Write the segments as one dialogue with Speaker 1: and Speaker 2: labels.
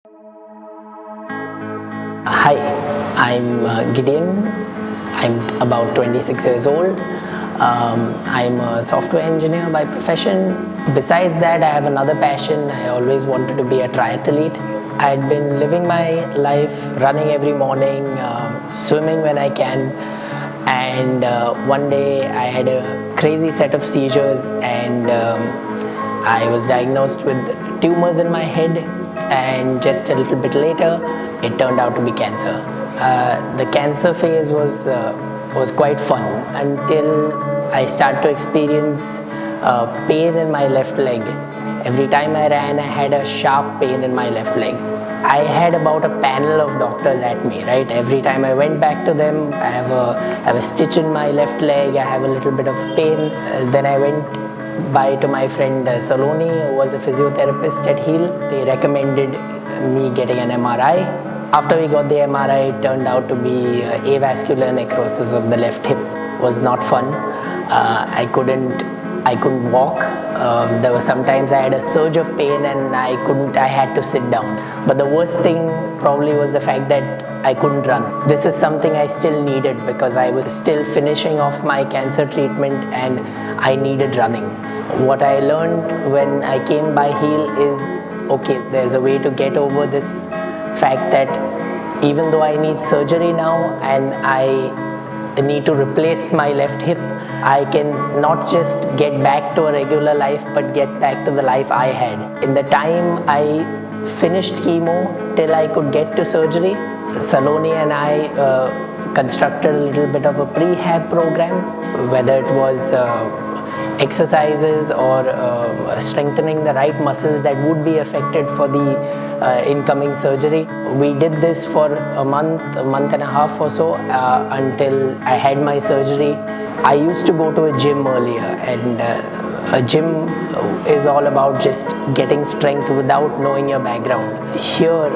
Speaker 1: Hi, I'm Gideon. I'm about 26 years old. I'm a software engineer by profession. Besides that, I have another passion. I always wanted to be a triathlete. I'd been living my life running every morning, swimming when I can, and one day I had a crazy set of seizures, and I was diagnosed with tumors in my head, and just a little bit later it turned out to be cancer. The cancer phase was quite fun until I started to experience pain in my left leg. Every time I ran, I had a sharp pain in my left leg. I had about a panel of doctors at me, right? Every time I went back to them, I have a stitch in my left leg, I have a little bit of pain. Then I went by to my friend Saloni, who was a physiotherapist at Heel. They recommended me getting an MRI. After we got the MRI, it turned out to be avascular necrosis of the left hip. It was not fun. I couldn't walk. There were sometimes I had a surge of pain and I had to sit down. But the worst thing probably was the fact that I couldn't run. This is something I still needed because I was still finishing off my cancer treatment and I needed running. What I learned when I came by Heel is, okay, there's a way to get over this fact that even though I need surgery now and I need to replace my left hip, I can not just get back to a regular life but get back to the life I had. In the time I finished chemo till I could get to surgery, Saloni and I constructed a little bit of a prehab program, whether it was exercises or strengthening the right muscles that would be affected for the incoming surgery. We did this for a month and a half or so until I had my surgery. I used to go to a gym earlier, and a gym is all about just getting strength without knowing your background. Here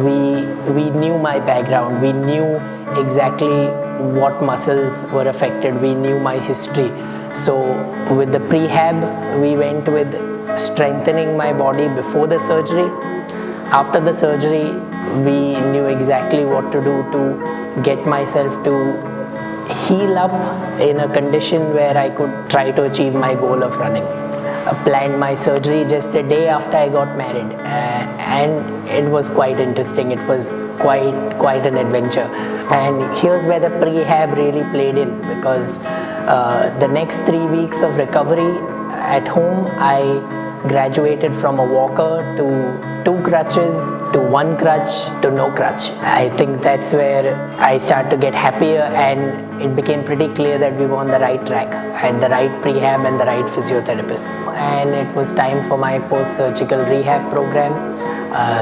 Speaker 1: we knew my background, we knew exactly what muscles were affected, we knew my history. So with the prehab, we went with strengthening my body before the surgery. After the surgery, we knew exactly what to do to get myself to heal up in a condition where I could try to achieve my goal of running. I planned my surgery just a day after I got married, and it was quite interesting. It was quite an adventure. And here's where the prehab really played in, because the next 3 weeks of recovery at home, I graduated from a walker to 2 crutches to 1 crutch to no crutch. I think that's where I started to get happier, and it became pretty clear that we were on the right track. I had the right prehab and the right physiotherapist. And it was time for my post-surgical rehab program.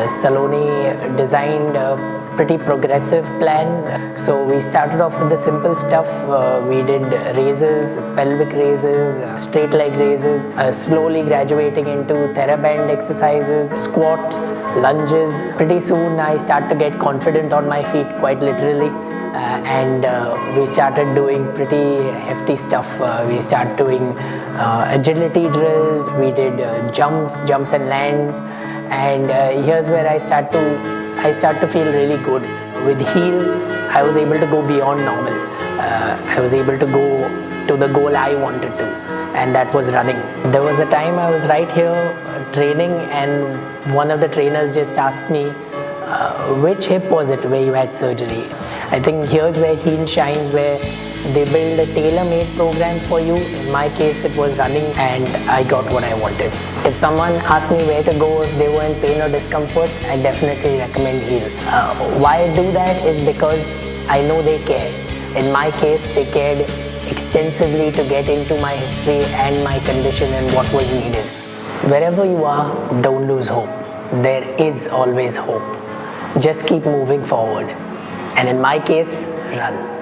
Speaker 1: Saloni designed a pretty progressive plan. So we started off with the simple stuff. We did raises, pelvic raises, straight leg raises, slowly graduating into TheraBand exercises, squats, lunges. Pretty soon I started to get confident on my feet, quite literally, and we started doing pretty hefty stuff. We started doing agility drills, we did jumps and lands, and here's where I start to feel really good. With Heel, I was able to go beyond normal. I was able to go to the goal I wanted to, and that was running. There was a time I was right here training, and one of the trainers just asked me, which hip was it where you had surgery? I think here's where Heel shines, where they build a tailor-made program for you. In my case, it was running, and I got what I wanted. If someone asked me where to go if they were in pain or discomfort, I definitely recommend Heel. Why I do that is because I know they care. In my case, they cared extensively to get into my history and my condition and what was needed. Wherever you are, don't lose hope. There is always hope. Just keep moving forward. And in my case, run.